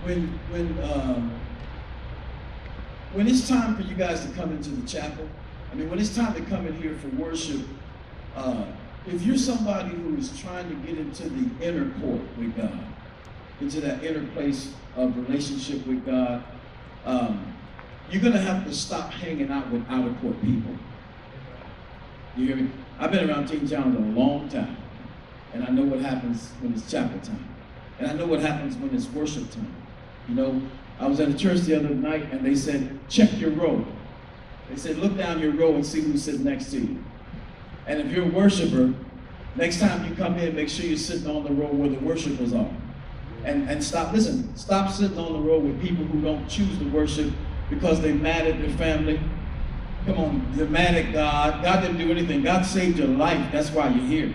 when it's time for you guys to come into the chapel, I mean, when it's time to come in here for worship, if you're somebody who is trying to get into the inner court with God, into that inner place of relationship with God, you're going to have to stop hanging out with outer court people. You hear me? I've been around Teen Challenge a long time, and I know what happens when it's chapel time, and I know what happens when it's worship time. You know, I was at a church the other night, and they said, check your row. They said, look down your row and see who's sitting next to you. And if you're a worshiper, next time you come in, make sure you're sitting on the row where the worshipers are. And stop sitting on the row with people who don't choose to worship because they're mad at their family. Come on, you're mad at God. God didn't do anything. God saved your life. That's why you're here.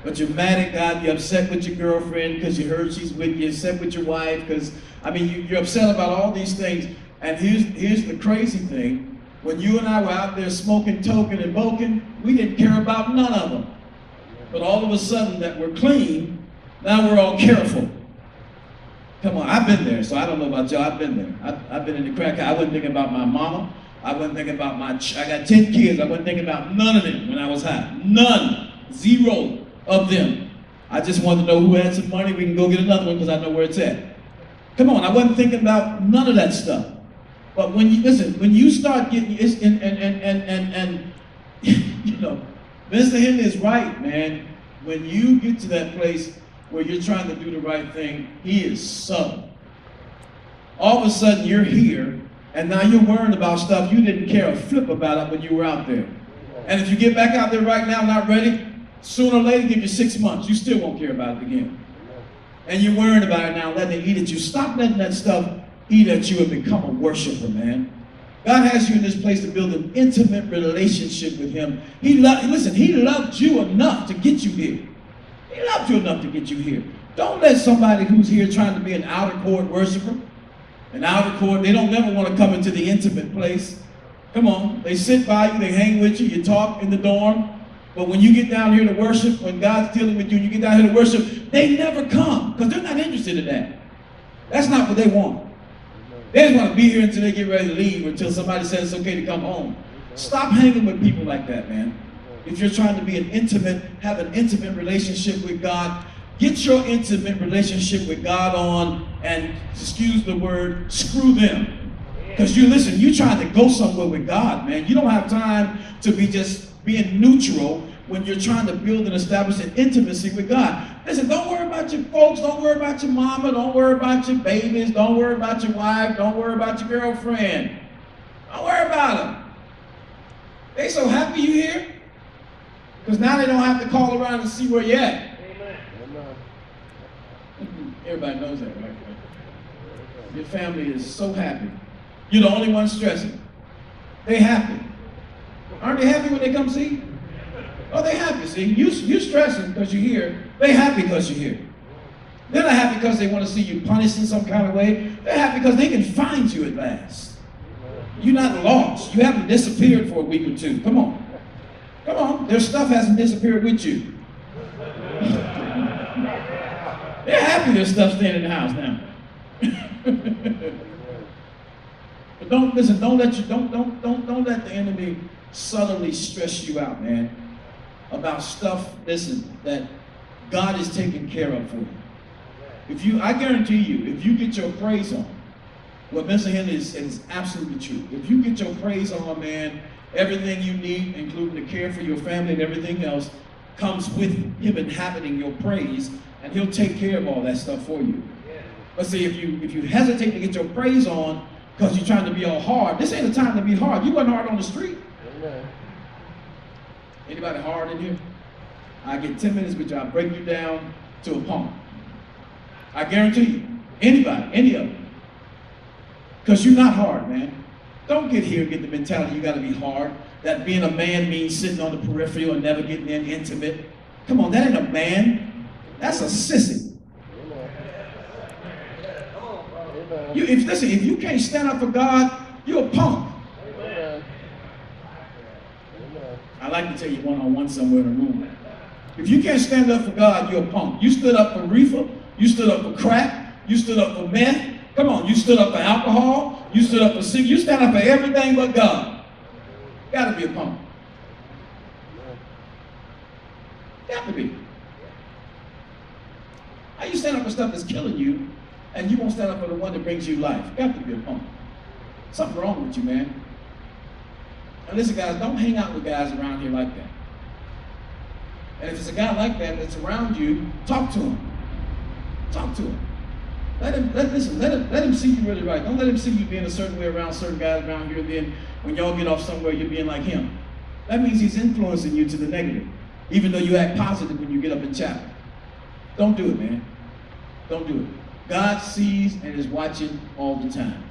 But you're mad at God. You're upset with your girlfriend because you heard she's with you. You're upset with your wife because, I mean, you're upset about all these things. And here's the crazy thing. When you and I were out there smoking, toking, and boking, we didn't care about none of them. But all of a sudden that we're clean, now we're all careful. Come on, I've been there, so I don't know about y'all. I've been there. I've been in the crack. I wasn't thinking about my mama. I wasn't thinking about I got 10 kids. I wasn't thinking about none of them when I was high. None. Zero of them. I just wanted to know who had some money. We can go get another one because I know where it's at. Come on, I wasn't thinking about none of that stuff. But when you listen, when you start getting and you know, Mr. Hendley is right, man. When you get to that place where you're trying to do the right thing, he is subtle. All of a sudden you're here, and now you're worrying about stuff you didn't care a flip about it when you were out there. And if you get back out there right now, not ready, sooner or later, give you 6 months, you still won't care about it again. And you're worrying about it now, letting it eat at you. Stop letting that stuff eat at you and become a worshiper, man. God has you in this place to build an intimate relationship with him. He loved you enough to get you here. He loved you enough to get you here. Don't let somebody who's here trying to be an outer court worshiper, an outer court, they don't never want to come into the intimate place. Come on, they sit by you, they hang with you, you talk in the dorm, but when you get down here to worship, when God's dealing with you and you get down here to worship, they never come because they're not interested in that. That's not what they want. They just want to be here until they get ready to leave, or until somebody says it's okay to come home. Stop hanging with people like that, man. If you're trying to be have an intimate relationship with God, get your intimate relationship with God on, and excuse the word, screw them. Because you're trying to go somewhere with God, man. You don't have time to be just being neutral when you're trying to build and establish an intimacy with God. Listen, don't worry about your folks, don't worry about your mama, don't worry about your babies, don't worry about your wife, don't worry about your girlfriend. Don't worry about them. They so happy you here, because now they don't have to call around and see where you're at. Amen. Everybody knows that, right? Your family is so happy. You're the only one stressing. They happy. Aren't they happy when they come see you? Oh, they happy, see? You're stressing because you're here. They happy because you're here. They're not happy because they want to see you punished in some kind of way. They're happy because they can find you at last. You're not lost. You haven't disappeared for a week or two. Come on. Come on. Their stuff hasn't disappeared with you. They're happy their stuff's staying in the house now. But don't let the enemy subtly stress you out, man, about stuff, listen, that God is taking care of for you. I guarantee you, if you get your praise on, what Mr. Hendley is absolutely true. If you get your praise on, man, everything you need, including the care for your family and everything else, comes with him inhabiting your praise, and he'll take care of all that stuff for you. But see, if you hesitate to get your praise on because you're trying to be all hard, this ain't the time to be hard. You wasn't hard on the street. Amen. Anybody hard in here? I get 10 minutes with you, I'll break you down to a pump. I guarantee you. Anybody, any of them. Because you're not hard, man. Don't get here and get the mentality you got to be hard. That being a man means sitting on the peripheral and never getting in intimate. Come on, that ain't a man. That's a sissy. If you can't stand up for God, you're a punk. I like to tell you one-on-one somewhere in the room. If you can't stand up for God, you're a punk. You stood up for reefer, you stood up for crack, you stood up for meth, Come on, you stood up for alcohol, you stood up for sin, you stand up for everything but God. Gotta be a punk. Got to be. How you stand up for stuff that's killing you, and you won't stand up for the one that brings you life? Got to be a punk. Something wrong with you, man. And listen, guys, don't hang out with guys around here like that. And if it's a guy like that that's around you, talk to him. Talk to him. Let him see you really right. Don't let him see you being a certain way around certain guys around here, and then when y'all get off somewhere, you're being like him. That means he's influencing you to the negative, even though you act positive when you get up in chapel. Don't do it, man. Don't do it. God sees and is watching all the time.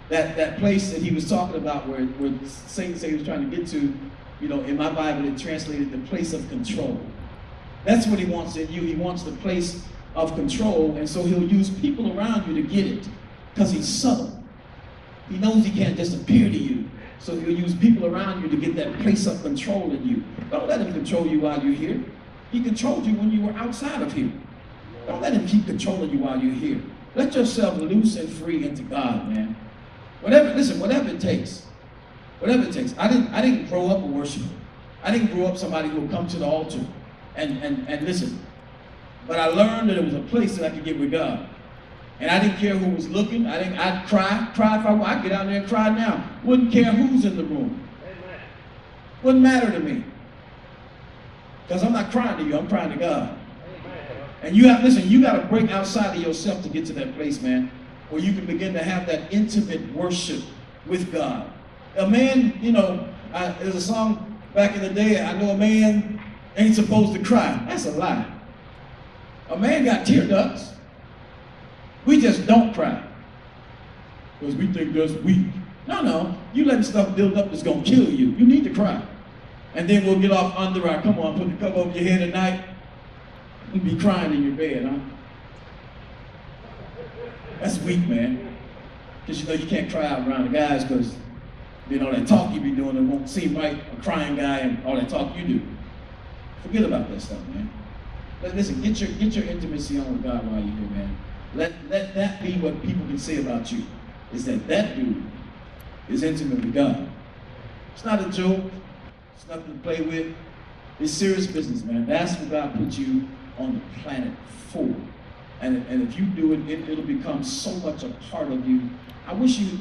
That place that he was talking about where Satan said he was trying to get to, you know, in my Bible it translated the place of control. That's what he wants in you. He wants the place of control, and so he'll use people around you to get it, because he's subtle. He knows he can't just appear to you, so he'll use people around you to get that place of control in you. Don't let him control you while you're here. He controlled you when you were outside of here. Don't let him keep controlling you while you're here. Let yourself loose and free into God, man. Whatever it takes. Whatever it takes. I didn't grow up a worshiper. I didn't grow up somebody who would come to the altar and listen. But I learned that there was a place that I could get with God. And I didn't care who was looking. I'd cry if I'd get out there and cry now. Wouldn't care who's in the room. Amen. Wouldn't matter to me. Because I'm not crying to you, I'm crying to God. Amen. And you got to break outside of yourself to get to that place, man, where you can begin to have that intimate worship with God. A man, you know, there's a song back in the day, I know a man ain't supposed to cry. That's a lie. A man got tear ducts. We just don't cry. Because we think that's weak. No, you letting stuff build up that's going to kill you. You need to cry. And then we'll get off under our, come on, put the cover over your head at night. You'll be crying in your bed, huh? That's weak, man. Because you know you can't cry out around the guys because, you know, that talk you be doing, it won't seem right, a crying guy and all that talk you do. Forget about that stuff, man. But listen, get your intimacy on with God while you're here, man. Let that be what people can say about you, is that dude is intimate with God. It's not a joke. It's nothing to play with. It's serious business, man. That's what God put you on the planet for. And if you do it, it'll become so much a part of you. I wish you,